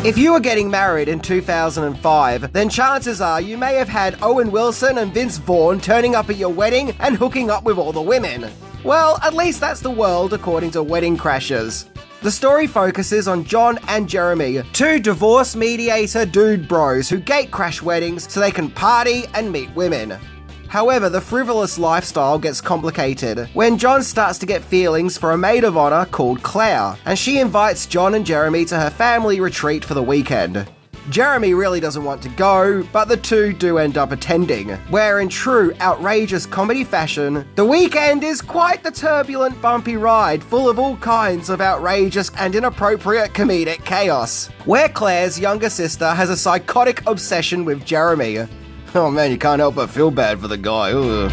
If you were getting married in 2005, then chances are you may have had Owen Wilson and Vince Vaughn turning up at your wedding and hooking up with all the women. Well, at least that's the world according to Wedding Crashers. The story focuses on John and Jeremy, two divorce mediator dude bros who gate crash weddings so they can party and meet women. However, the frivolous lifestyle gets complicated when John starts to get feelings for a maid of honor called Claire, and she invites John and Jeremy to her family retreat for the weekend. Jeremy really doesn't want to go, but the two do end up attending, where in true outrageous comedy fashion, the weekend is quite the turbulent, bumpy ride full of all kinds of outrageous and inappropriate comedic chaos, where Claire's younger sister has a psychotic obsession with Jeremy. Oh man, you can't help but feel bad for the guy. Ugh.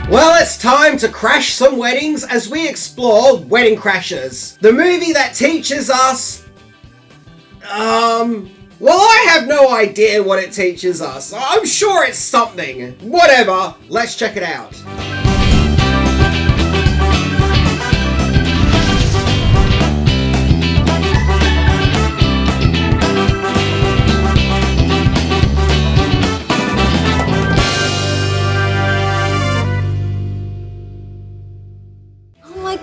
Well, it's time to crash some weddings as we explore Wedding Crashers, the movie that teaches us... Well, I have no idea what it teaches us. I'm sure it's something. Whatever, let's check it out.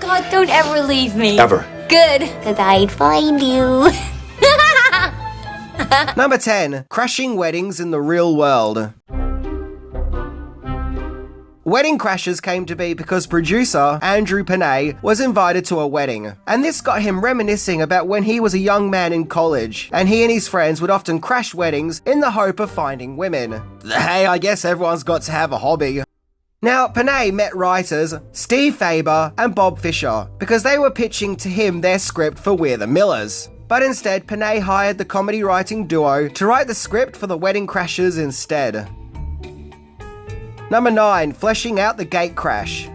God, don't ever leave me. Ever. Good, because I'd find you. Number 10. Crashing weddings in the real world. Wedding Crashers came to be because producer Andrew Panay was invited to a wedding, and this got him reminiscing about when he was a young man in college, and he and his friends would often crash weddings in the hope of finding women. Hey, I guess everyone's got to have a hobby. Now, Panay met writers Steve Faber and Bob Fisher because they were pitching to him their script for We're the Millers. But instead, Panay hired the comedy writing duo to write the script for the Wedding Crashers instead. Number 9. Fleshing out the gate crash.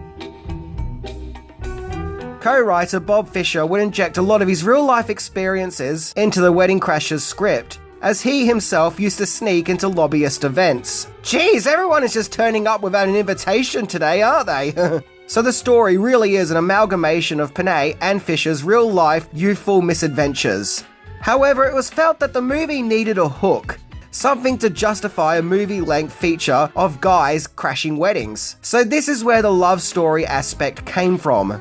Co-writer Bob Fisher would inject a lot of his real-life experiences into the Wedding Crashers script, as he himself used to sneak into lobbyist events. Geez, everyone is just turning up without an invitation today, aren't they? So the story really is an amalgamation of Panay and Fisher's real-life, youthful misadventures. However, it was felt that the movie needed a hook, something to justify a movie-length feature of guys crashing weddings. So this is where the love story aspect came from.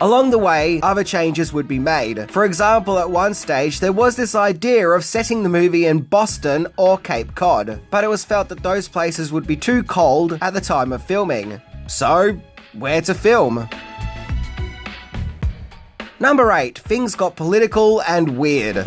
Along the way, other changes would be made. For example, at one stage, there was this idea of setting the movie in Boston or Cape Cod, but it was felt that those places would be too cold at the time of filming. So, where to film? Number 8. Things got political and weird.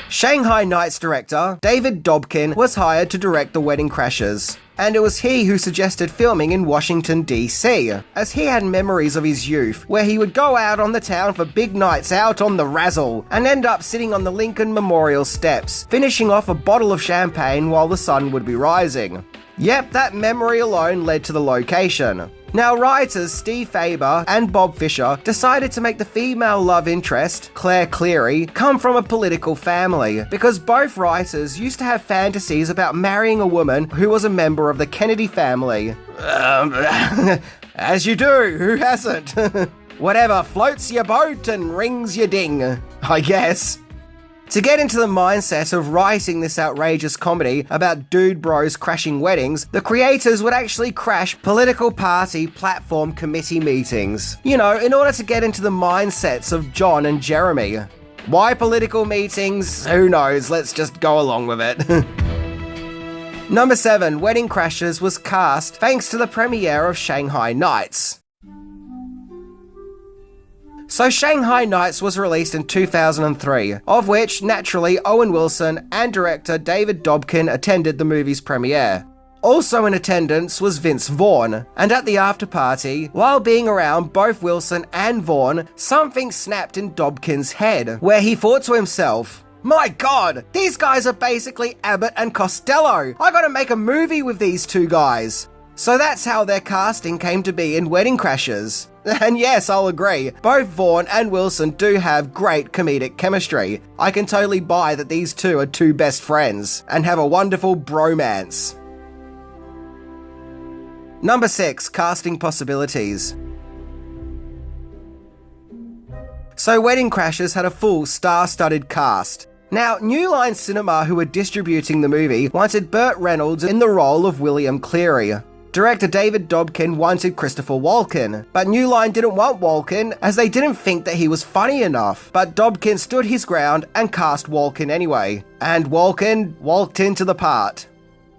Shanghai Nights director David Dobkin was hired to direct The Wedding Crashers, and it was he who suggested filming in Washington, D.C., as he had memories of his youth where he would go out on the town for big nights out on the razzle and end up sitting on the Lincoln Memorial steps, finishing off a bottle of champagne while the sun would be rising. Yep, that memory alone led to the location. Now, writers Steve Faber and Bob Fisher decided to make the female love interest, Claire Cleary, come from a political family, because both writers used to have fantasies about marrying a woman who was a member of the Kennedy family. As you do, who hasn't? Whatever floats your boat and rings your ding, I guess. To get into the mindset of writing this outrageous comedy about dude bros crashing weddings, the creators would actually crash political party platform committee meetings. You know, in order to get into the mindsets of John and Jeremy. Why political meetings? Who knows, let's just go along with it. Number 7. Wedding Crashers was cast thanks to the premiere of Shanghai Nights. So Shanghai Nights was released in 2003, of which, naturally, Owen Wilson and director David Dobkin attended the movie's premiere. Also in attendance was Vince Vaughn, and at the after party, while being around both Wilson and Vaughn, something snapped in Dobkin's head, where he thought to himself, "My God, these guys are basically Abbott and Costello. I gotta make a movie with these two guys." So that's how their casting came to be in Wedding Crashers. And yes, I'll agree, both Vaughn and Wilson do have great comedic chemistry. I can totally buy that these two are two best friends, and have a wonderful bromance. Number 6. Casting possibilities. so Wedding Crashers had a full star-studded cast. Now, New Line Cinema, who were distributing the movie, wanted Burt Reynolds in the role of William Cleary. Director David Dobkin wanted Christopher Walken, but New Line didn't want Walken as they didn't think that he was funny enough. But Dobkin stood his ground and cast Walken anyway, and Walken walked into the part.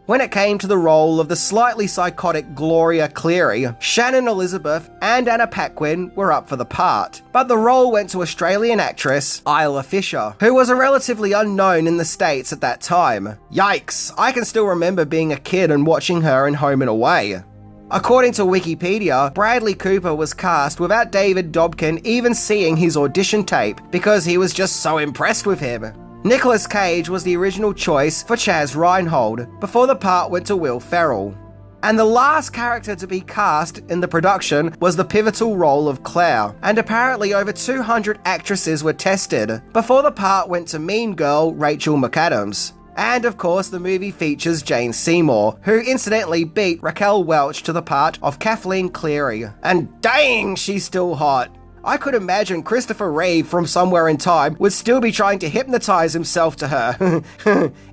When it came to the role of the slightly psychotic Gloria Cleary, Shannon Elizabeth and Anna Paquin were up for the part, but the role went to Australian actress Isla Fisher, who was a relatively unknown in the States at that time. Yikes, I can still remember being a kid and watching her in Home and Away. According to Wikipedia, Bradley Cooper was cast without David Dobkin even seeing his audition tape because he was just so impressed with him. Nicolas Cage was the original choice for Chaz Reinhold before the part went to Will Ferrell. And the last character to be cast in the production was the pivotal role of Claire, and apparently over 200 actresses were tested before the part went to mean girl Rachel McAdams. And of course the movie features Jane Seymour, who incidentally beat Raquel Welch to the part of Kathleen Cleary. And dang, she's still hot. I could imagine Christopher Reeve from Somewhere in Time would still be trying to hypnotize himself to her.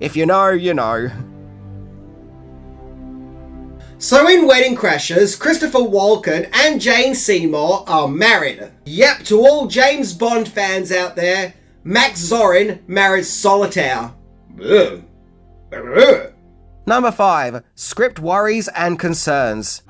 If you know, you know. So in Wedding Crashers, Christopher Walken and Jane Seymour are married. Yep, to all James Bond fans out there, Max Zorin married Solitaire. Number 5. Script worries and concerns.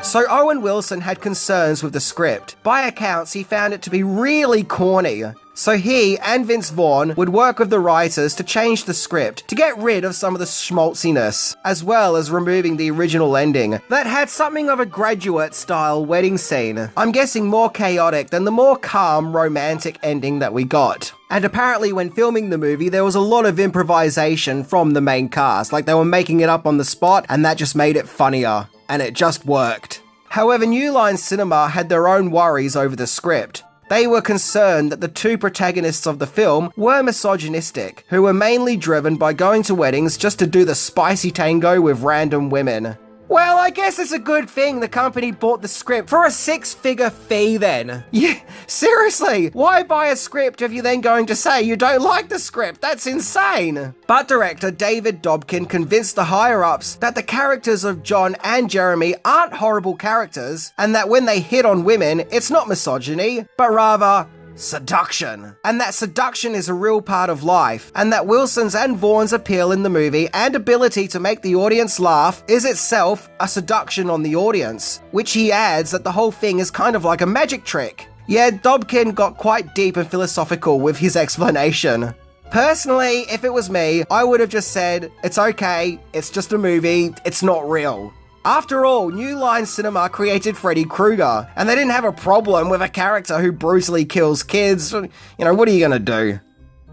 So Owen Wilson had concerns with the script. By accounts, he found it to be really corny. So he and Vince Vaughn would work with the writers to change the script to get rid of some of the schmaltziness, as well as removing the original ending that had something of a Graduate-style wedding scene. I'm guessing more chaotic than the more calm, romantic ending that we got. And apparently when filming the movie, there was a lot of improvisation from the main cast, like they were making it up on the spot, and that just made it funnier. And it just worked. However, New Line Cinema had their own worries over the script. They were concerned that the two protagonists of the film were misogynistic, who were mainly driven by going to weddings just to do the spicy tango with random women. Well, I guess it's a good thing the company bought the script for a 6-figure fee then. Yeah, seriously, why buy a script if you're then going to say you don't like the script? That's insane. But director David Dobkin convinced the higher-ups that the characters of John and Jeremy aren't horrible characters, and that when they hit on women, it's not misogyny, but rather seduction. And that seduction is a real part of life, and that Wilson's and Vaughn's appeal in the movie and ability to make the audience laugh is itself a seduction on the audience, which he adds that the whole thing is kind of like a magic trick. Yeah, Dobkin got quite deep and philosophical with his explanation. Personally, if it was me, I would have just said, it's okay, it's just a movie, it's not real. After all, New Line Cinema created Freddy Krueger, and they didn't have a problem with a character who brutally kills kids. You know, what are you gonna do?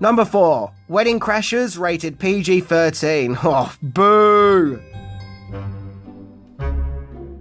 Number 4. Wedding Crashers rated PG-13. Oh, boo!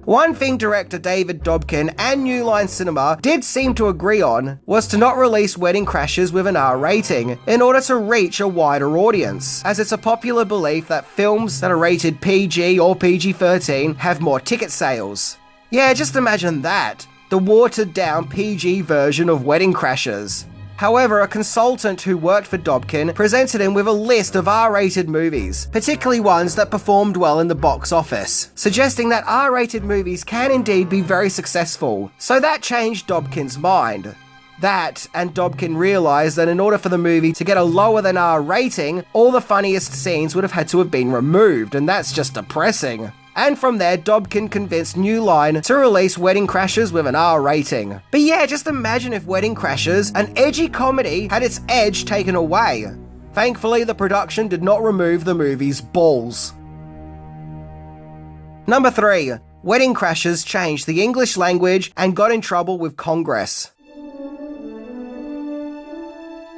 One thing director David Dobkin and New Line Cinema did seem to agree on was to not release Wedding Crashers with an R rating in order to reach a wider audience, as it's a popular belief that films that are rated PG or PG-13 have more ticket sales. Yeah, just imagine that. The watered-down PG version of Wedding Crashers. However, a consultant who worked for Dobkin presented him with a list of R-rated movies, particularly ones that performed well in the box office, suggesting that R-rated movies can indeed be very successful. So that changed Dobkin's mind. That, and Dobkin realised that in order for the movie to get a lower than R rating, all the funniest scenes would have had to have been removed, and that's just depressing. And from there, Dobkin convinced New Line to release Wedding Crashers with an R rating. But yeah, just imagine if Wedding Crashers, an edgy comedy, had its edge taken away. Thankfully, the production did not remove the movie's balls. Number 3. Wedding Crashers changed the English language and got in trouble with Congress.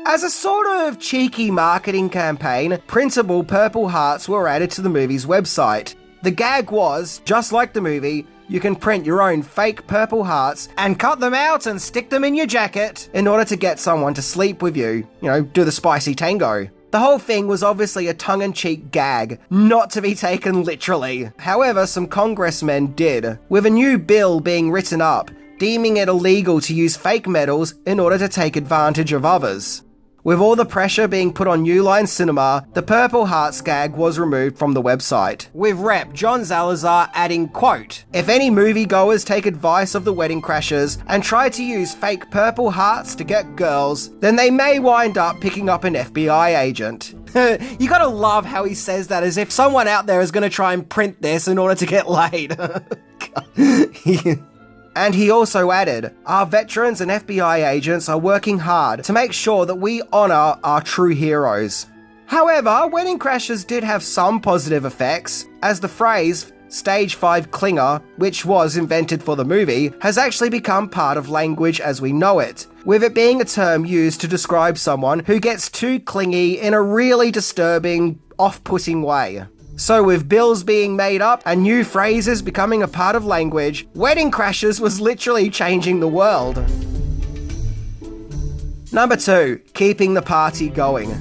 As a sort of cheeky marketing campaign, printable purple hearts were added to the movie's website. The gag was, just like the movie, you can print your own fake purple hearts and cut them out and stick them in your jacket in order to get someone to sleep with you. You know, do the spicy tango. The whole thing was obviously a tongue-in-cheek gag, not to be taken literally. However, some congressmen did, with a new bill being written up deeming it illegal to use fake medals in order to take advantage of others. With all the pressure being put on New Line Cinema, the Purple Hearts gag was removed from the website, with Rep. John Zalazar adding, quote, "If any moviegoers take advice of the Wedding Crashers and try to use fake Purple Hearts to get girls, then they may wind up picking up an FBI agent." You gotta love how he says that as if someone out there is gonna try and print this in order to get laid. And he also added, "Our veterans and FBI agents are working hard to make sure that we honour our true heroes." However, Wedding Crashers did have some positive effects, as the phrase Stage 5 clinger, which was invented for the movie, has actually become part of language as we know it, with it being a term used to describe someone who gets too clingy in a really disturbing, off-putting way. So with bills being made up and new phrases becoming a part of language, Wedding Crashers was literally changing the world. Number 2, keeping the party going.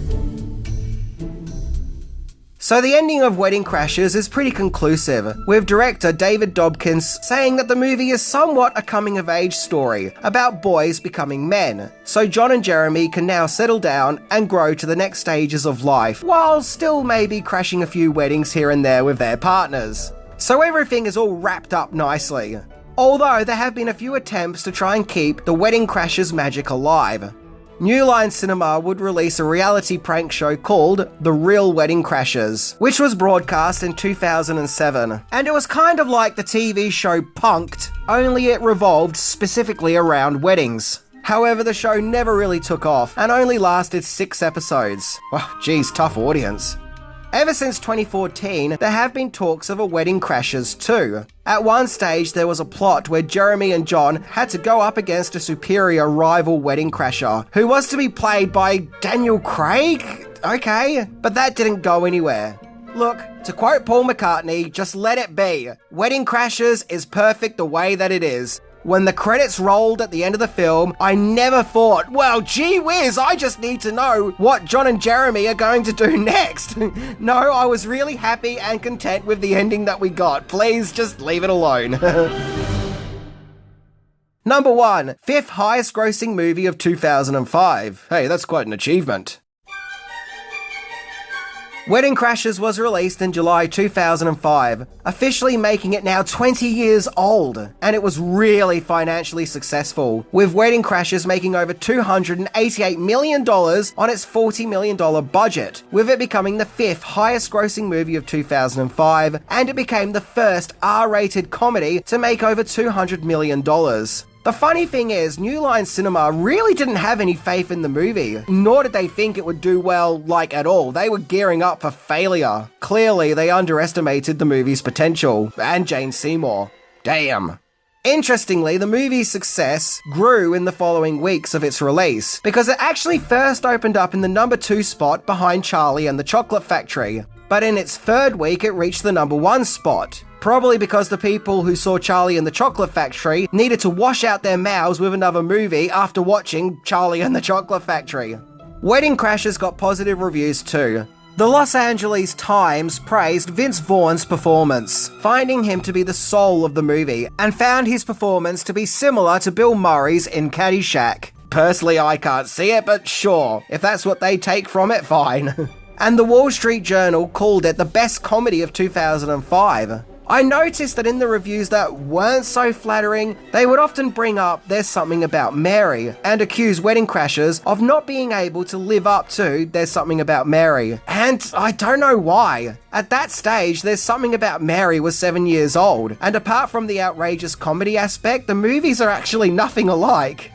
So the ending of Wedding Crashers is pretty conclusive, with director David Dobkins saying that the movie is somewhat a coming-of-age story about boys becoming men, so John and Jeremy can now settle down and grow to the next stages of life, while still maybe crashing a few weddings here and there with their partners. So everything is all wrapped up nicely. Although there have been a few attempts to try and keep the Wedding Crashers magic alive. New Line Cinema would release a reality prank show called The Real Wedding Crashers, which was broadcast in 2007. And it was kind of like the TV show Punk'd, only it revolved specifically around weddings. However, the show never really took off and only lasted 6 episodes. Well, geez, tough audience. Ever since 2014, there have been talks of a Wedding Crashers 2. At one stage, there was a plot where Jeremy and John had to go up against a superior rival wedding crasher, who was to be played by Daniel Craig? Okay, but that didn't go anywhere. Look, to quote Paul McCartney, just let it be. Wedding Crashers is perfect the way that it is. When the credits rolled at the end of the film, I never thought, well, gee whiz, I just need to know what John and Jeremy are going to do next. No, I was really happy and content with the ending that we got. Please just leave it alone. Number 1, 5th highest grossing movie of 2005. Hey, that's quite an achievement. Wedding Crashers was released in July 2005, officially making it now 20 years old, and it was really financially successful, with Wedding Crashers making over $288 million on its $40 million budget, with it becoming the 5th highest grossing movie of 2005, and it became the first R-rated comedy to make over $200 million. The funny thing is, New Line Cinema really didn't have any faith in the movie, nor did they think it would do well, like, at all. They were gearing up for failure. Clearly, they underestimated the movie's potential, and Jane Seymour. Damn. Interestingly, the movie's success grew in the following weeks of its release, because it actually first opened up in the number 2 spot behind Charlie and the Chocolate Factory. But in its 3rd week, it reached the number 1 spot. Probably because the people who saw Charlie and the Chocolate Factory needed to wash out their mouths with another movie after watching Charlie and the Chocolate Factory. Wedding Crashers got positive reviews too. The Los Angeles Times praised Vince Vaughn's performance, finding him to be the soul of the movie, and found his performance to be similar to Bill Murray's in Caddyshack. Personally, I can't see it, but sure, if that's what they take from it, fine. And the Wall Street Journal called it the best comedy of 2005. I noticed that in the reviews that weren't so flattering, they would often bring up There's Something About Mary and accuse Wedding Crashers of not being able to live up to There's Something About Mary. And I don't know why. At that stage, There's Something About Mary was 7 years old, and apart from the outrageous comedy aspect, the movies are actually nothing alike.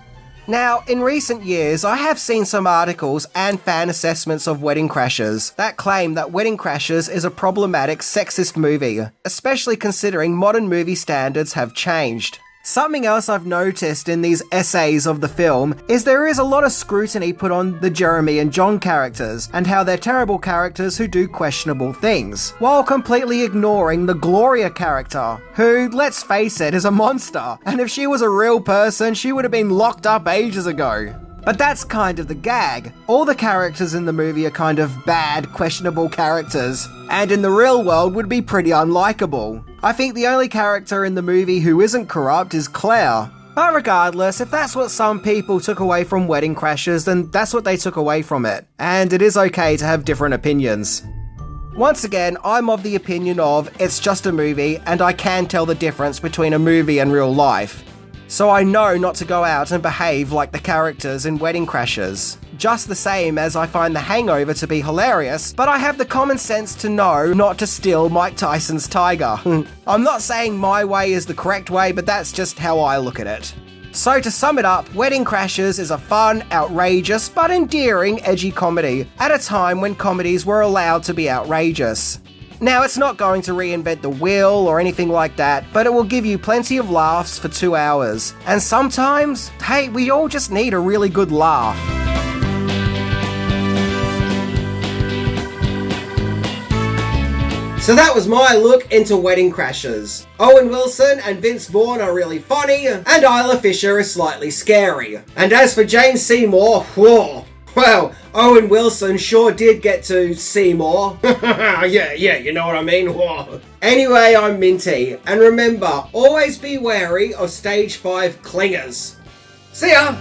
Now, in recent years, I have seen some articles and fan assessments of Wedding Crashers that claim that Wedding Crashers is a problematic sexist movie, especially considering modern movie standards have changed. Something else I've noticed in these essays of the film is there is a lot of scrutiny put on the Jeremy and John characters and how they're terrible characters who do questionable things, while completely ignoring the Gloria character, who, let's face it, is a monster, and if she was a real person, she would have been locked up ages ago. But that's kind of the gag. All the characters in the movie are kind of bad, questionable characters, and in the real world would be pretty unlikable. I think the only character in the movie who isn't corrupt is Claire. But regardless, if that's what some people took away from Wedding Crashers, then that's what they took away from it. And it is okay to have different opinions. Once again, I'm of the opinion of it's just a movie and I can tell the difference between a movie and real life. So I know not to go out and behave like the characters in Wedding Crashers. Just the same as I find The Hangover to be hilarious, but I have the common sense to know not to steal Mike Tyson's tiger. I'm not saying my way is the correct way, but that's just how I look at it. So to sum it up, Wedding Crashers is a fun, outrageous, but endearing, edgy comedy, at a time when comedies were allowed to be outrageous. Now, it's not going to reinvent the wheel or anything like that, but it will give you plenty of laughs for 2 hours. And sometimes, hey, we all just need a really good laugh. So that was my look into Wedding Crashers. Owen Wilson and Vince Vaughn are really funny, and Isla Fisher is slightly scary. And as for Jane Seymour, whoa. Well, Owen Wilson sure did get to see more. yeah, you know what I mean? Whoa. Anyway, I'm Minty, and remember, always be wary of Stage 5 clingers. See ya!